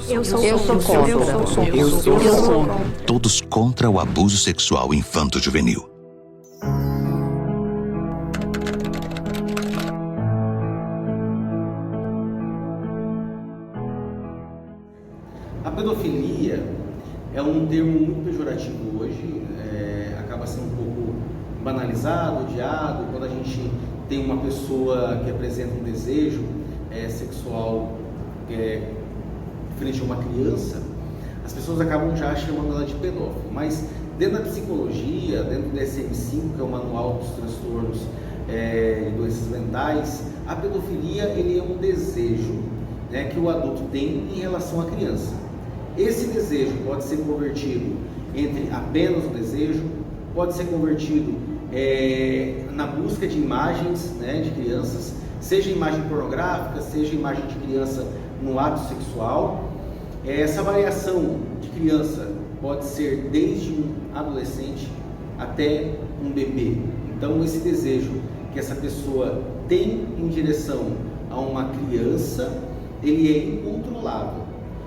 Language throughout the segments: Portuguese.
Eu sou contra. Eu sou contra. Todos contra o abuso sexual infanto-juvenil. A pedofilia é um termo muito pejorativo hoje, acaba sendo um pouco banalizado, odiado. Quando a gente tem uma pessoa que apresenta um desejo sexual frente a uma criança, as pessoas acabam já chamando ela de pedófilo. Mas dentro da psicologia, dentro do DSM-5, que é o Manual dos Transtornos e Doenças Mentais, a pedofilia ele é um desejo, né, que o adulto tem em relação à criança. Esse desejo pode ser convertido entre apenas o desejo, pode ser convertido na busca de imagens, né, de crianças, seja imagem pornográfica, seja imagem de criança no ato sexual. Essa variação de criança pode ser desde um adolescente até um bebê. Então esse desejo que essa pessoa tem em direção a uma criança, ele é incontrolável.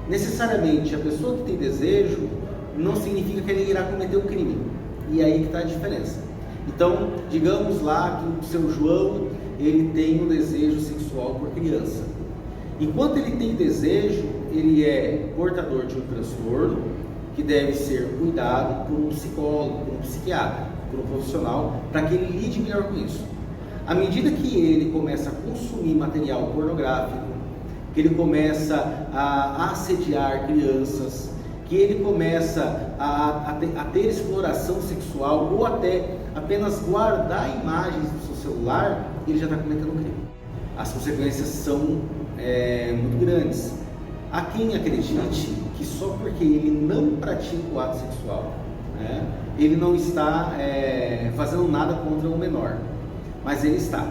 Necessariamente a pessoa que tem desejo não significa que ele irá cometer o crime. E é aí que está a diferença. Então, digamos lá que o seu João, ele tem um desejo sexual por criança. Enquanto ele tem desejo, ele é portador de um transtorno que deve ser cuidado por um psicólogo, por um psiquiatra, por um profissional, para que ele lide melhor com isso. À medida que ele começa a consumir material pornográfico, que ele começa a assediar crianças, que ele começa a ter exploração sexual ou até apenas guardar imagens do seu celular, ele já está cometendo um crime. As consequências são muito grandes. Há quem acredite que só porque ele não pratica o ato sexual, né, ele não está fazendo nada contra o menor, mas ele está.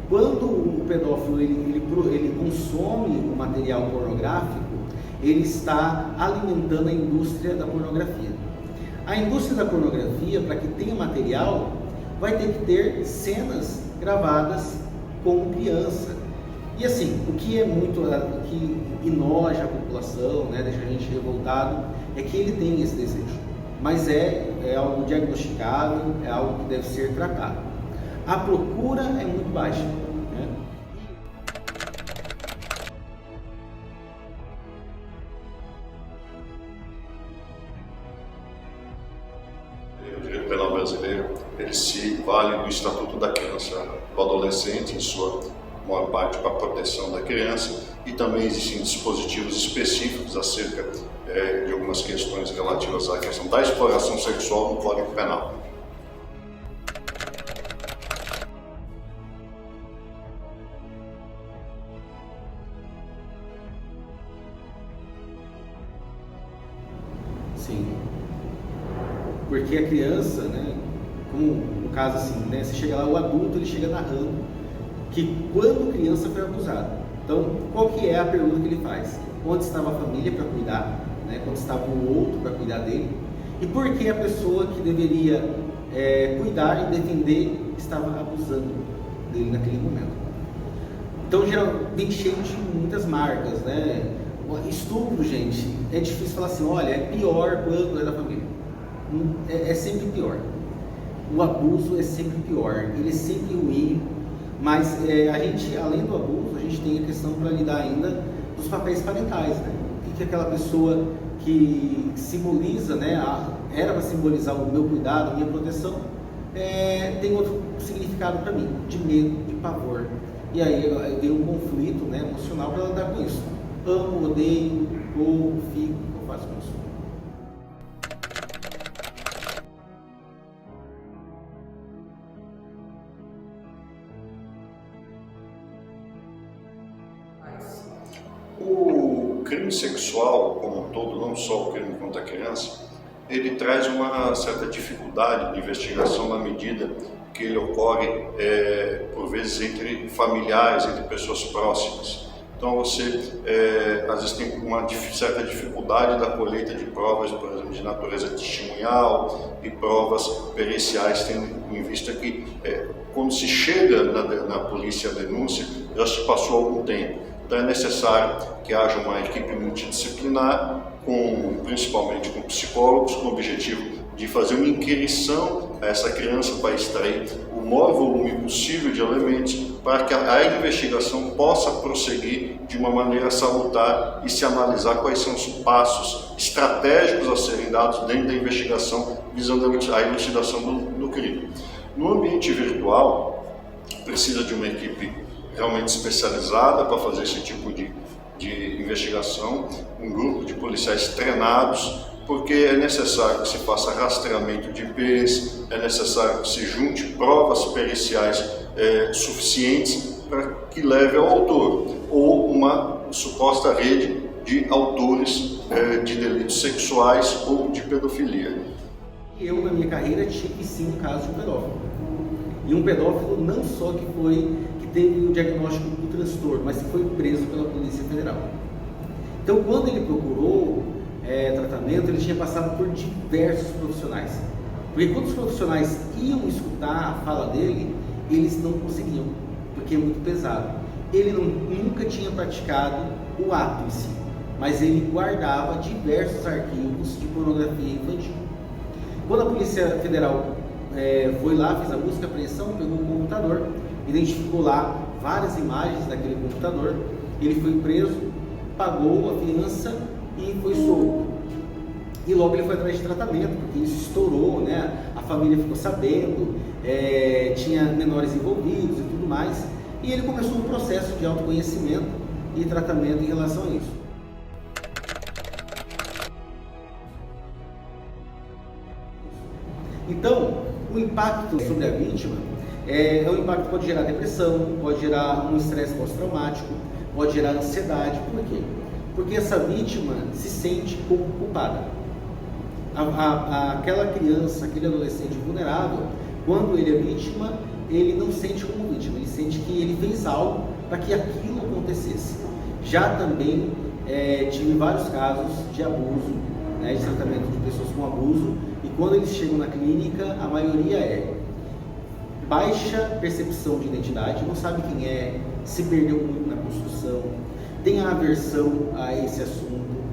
Quando o pedófilo ele consome o material pornográfico, ele está alimentando a indústria da pornografia. A indústria da pornografia, para que tenha material, vai ter que ter cenas gravadas com criança. E assim, o que que enoja a população, né, deixa a gente revoltado, é que ele tem esse desejo. Mas é algo diagnosticável, é algo que deve ser tratado. A procura é muito baixa, né? O direito penal brasileiro, ele se vale do Estatuto da Criança e do Adolescente, em sua maior parte para a proteção da criança, e também existem dispositivos específicos acerca de algumas questões relativas à questão da exploração sexual no Código Penal. Sim, porque a criança, né, como no caso assim, né, você chega lá, o adulto ele chega narrando que quando criança foi abusado. Então, qual que é a pergunta que ele faz? Onde estava a família para cuidar, né, onde estava o outro para cuidar dele? E por que a pessoa que deveria cuidar e defender estava abusando dele naquele momento? Então, geralmente cheio de muitas marcas, né? Estupro, gente, é difícil falar assim, olha, é pior quando é da família. É sempre pior. O abuso é sempre pior, ele é sempre ruim, mas a gente, além do abuso, a gente tem a questão para lidar ainda dos papéis parentais, né? O que aquela pessoa que simboliza, né, era para simbolizar o meu cuidado, a minha proteção, tem outro significado para mim, de medo, de pavor. E aí vem um conflito, né, emocional para lidar com isso. Amo, odeio, ou fico, eu faço com isso. O crime sexual, como um todo, não só o crime contra a criança, ele traz uma certa dificuldade de investigação na medida que ele ocorre, por vezes, entre familiares, entre pessoas próximas. Então você, às vezes, tem uma certa dificuldade da colheita de provas, por exemplo, de natureza testemunhal e provas periciais, tendo em vista que, quando se chega na polícia a denúncia, já se passou algum tempo. Então é necessário que haja uma equipe multidisciplinar, principalmente com psicólogos, com o objetivo de fazer uma inquirição a essa criança para extrair o maior volume possível de elementos para que a investigação possa prosseguir de uma maneira salutar e se analisar quais são os passos estratégicos a serem dados dentro da investigação visando a elucidação do crime. No ambiente virtual, precisa de uma equipe realmente especializada para fazer esse tipo de investigação, um grupo de policiais treinados, porque é necessário que se faça rastreamento de IPs, é necessário que se junte provas periciais suficientes para que leve ao autor, ou uma suposta rede de autores de delitos sexuais ou de pedofilia. Eu, na minha carreira, tive sim um caso de um pedófilo. E um pedófilo não só que teve o diagnóstico do transtorno, mas que foi preso pela Polícia Federal. Então, quando ele procurou tratamento, ele tinha passado por diversos profissionais. Porque quando os profissionais iam escutar a fala dele, eles não conseguiam, porque é muito pesado. Ele nunca tinha praticado o ato em si, mas ele guardava diversos arquivos de pornografia infantil. Quando a Polícia Federal foi lá, fez a busca, a apreensão, pegou o computador, identificou lá várias imagens daquele computador, ele foi preso, pagou a fiança e foi solto. E logo ele foi atrás de tratamento, porque isso estourou, né? A família ficou sabendo, tinha menores envolvidos e tudo mais, e ele começou um processo de autoconhecimento e tratamento em relação a isso. Então, o impacto sobre a vítima o impacto pode gerar depressão, pode gerar um estresse pós-traumático, pode gerar ansiedade. Por quê? Porque essa vítima se sente como culpada. Aquela criança, aquele adolescente vulnerável, quando ele é vítima, ele não sente como vítima, ele sente que ele fez algo para que aquilo acontecesse. Já também tive vários casos de abuso, de tratamento de pessoas com abuso, e quando eles chegam na clínica, a maioria baixa percepção de identidade, não sabe quem é, se perdeu muito na construção, tem a aversão a esse assunto.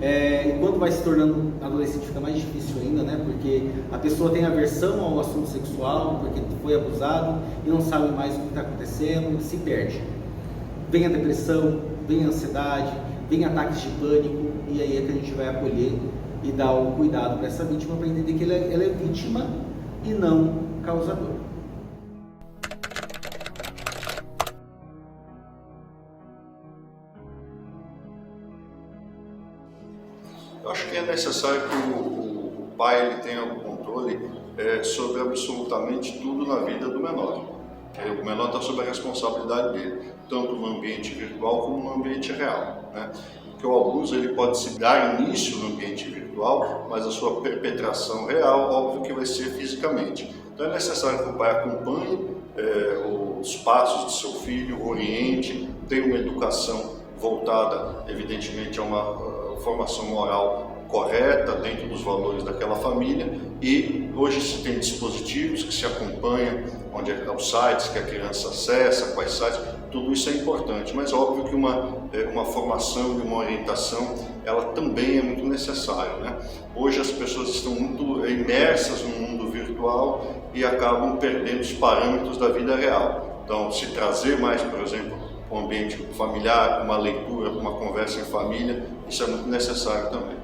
E quando vai se tornando adolescente fica mais difícil ainda, né? Porque a pessoa tem aversão ao assunto sexual, porque foi abusado e não sabe mais o que está acontecendo, se perde. Vem a depressão, vem a ansiedade, vem ataques de pânico, e aí é que a gente vai acolher e dar o cuidado para essa vítima, para entender que ela é vítima e não causador. Eu acho que é necessário que o pai ele tenha o controle sobre absolutamente tudo na vida do menor. O menor está sob a responsabilidade dele, tanto no ambiente virtual como no ambiente real, né? Porque o abuso ele pode se dar início no ambiente virtual, mas a sua perpetração real, óbvio que vai ser fisicamente. Então é necessário que o pai acompanhe os passos de seu filho, oriente, tenha uma educação voltada, evidentemente, a uma formação moral correta dentro dos valores daquela família, e hoje se tem dispositivos que se acompanham, onde os sites que a criança acessa, quais sites, tudo isso é importante, mas óbvio que uma formação e uma orientação, ela também é muito necessária, né? Hoje as pessoas estão muito imersas no mundo virtual e acabam perdendo os parâmetros da vida real. Então, se trazer mais, por exemplo, um ambiente familiar, uma leitura, uma conversa em família, isso é muito necessário também.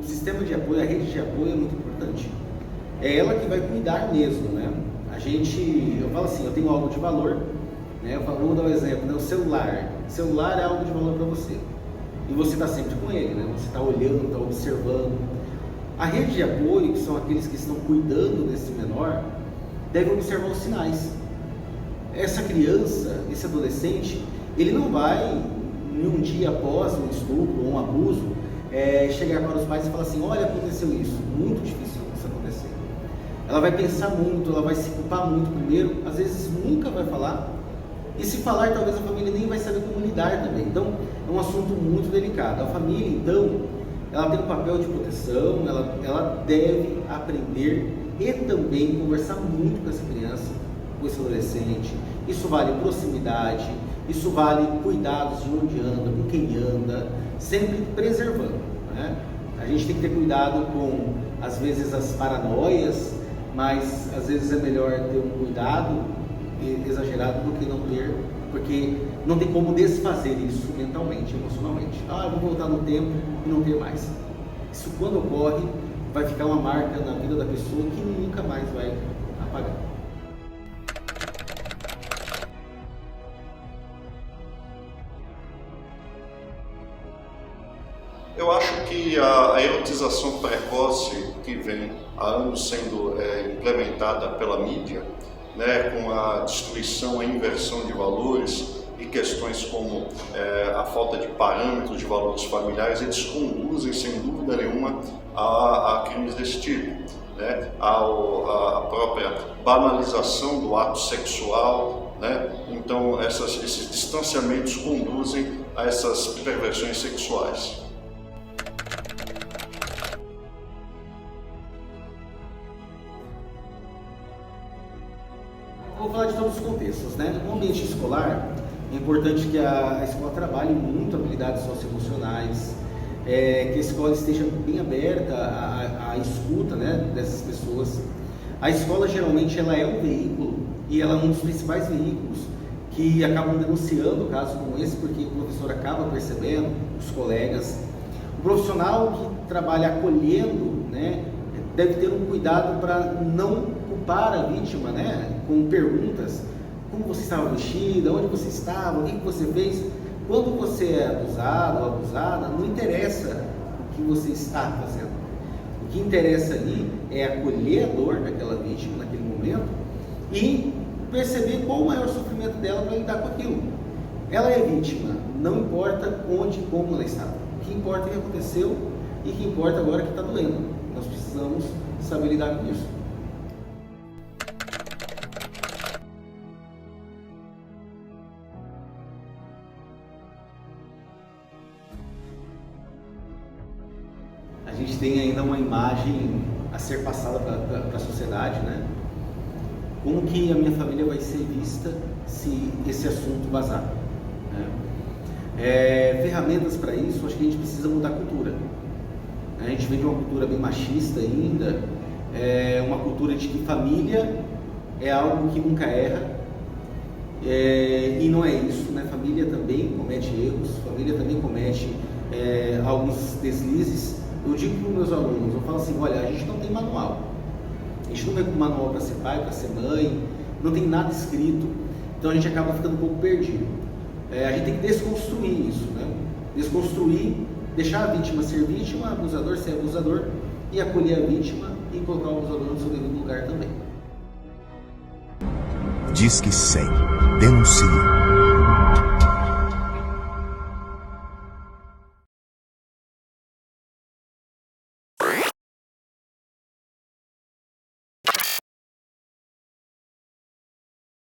O sistema de apoio, a rede de apoio é muito importante. É ela que vai cuidar mesmo, né? Eu falo assim, eu tenho algo de valor, né? Vou dar um exemplo, né? O celular. O celular é algo de valor para você. E você está sempre com ele, né? Você está olhando, está observando. A rede de apoio, que são aqueles que estão cuidando desse menor, deve observar os sinais. Essa criança, esse adolescente, ele não vai, em um dia após um estupro ou um abuso, chegar para os pais e falar assim, olha, aconteceu isso. Muito difícil isso acontecer. Ela vai pensar muito, ela vai se culpar muito primeiro, às vezes nunca vai falar, e se falar, talvez a família nem vai saber como lidar também. Então, é um assunto muito delicado. A família, então, ela tem um papel de proteção, ela deve aprender e também conversar muito com essa criança, com esse adolescente. Isso vale proximidade, Isso vale cuidados de onde anda, com quem anda, sempre preservando, né? A gente tem que ter cuidado com, às vezes, as paranoias, mas às vezes é melhor ter um cuidado exagerado do que não ter, porque não tem como desfazer isso mentalmente, emocionalmente. Ah, eu vou voltar no tempo e não ter mais. Isso, quando ocorre, vai ficar uma marca na vida da pessoa que nunca mais vai apagar. Eu acho que a erotização precoce que vem há anos sendo implementada pela mídia, né, com a destruição, a inversão de valores e questões como a falta de parâmetros de valores familiares, eles conduzem, sem dúvida nenhuma, a crimes desse tipo, né? A própria banalização do ato sexual, né? Então esses distanciamentos conduzem a essas perversões sexuais. Vou falar de todos os contextos, né? No ambiente escolar, é importante que a escola trabalhe muito habilidades socioemocionais, que a escola esteja bem aberta à escuta, né, dessas pessoas. A escola, geralmente, ela é um veículo, e ela é um dos principais veículos que acabam denunciando casos como esse, porque o professor acaba percebendo, os colegas. O profissional que trabalha acolhendo, né, deve ter um cuidado para não culpar a vítima, né, com perguntas: como você estava vestida, onde você estava, o que você fez. Quando você é abusado ou abusada, não interessa o que você está fazendo. O que interessa ali é acolher a dor daquela vítima naquele momento e perceber qual o maior sofrimento dela para lidar com aquilo. Ela é vítima, não importa onde e como ela estava. O que importa é o que aconteceu e o que importa agora é que está doendo. Nós precisamos saber lidar com isso. A gente tem ainda uma imagem a ser passada para a sociedade, né? Como que a minha família vai ser vista se esse assunto vazar, né? Ferramentas para isso, acho que a gente precisa mudar a cultura. A gente vem de uma cultura bem machista ainda, uma cultura de que família é algo que nunca erra, e não é isso, né? Família também comete erros, família também comete alguns deslizes. Eu digo para os meus alunos, eu falo assim: olha, a gente não tem manual, a gente não vem com manual para ser pai, para ser mãe, não tem nada escrito, então a gente acaba ficando um pouco perdido. A gente tem que desconstruir isso, né? Desconstruir, deixar a vítima ser vítima, abusador ser abusador, e acolher a vítima e colocar o abusador no seu devido lugar também. Disque 100. Denuncie.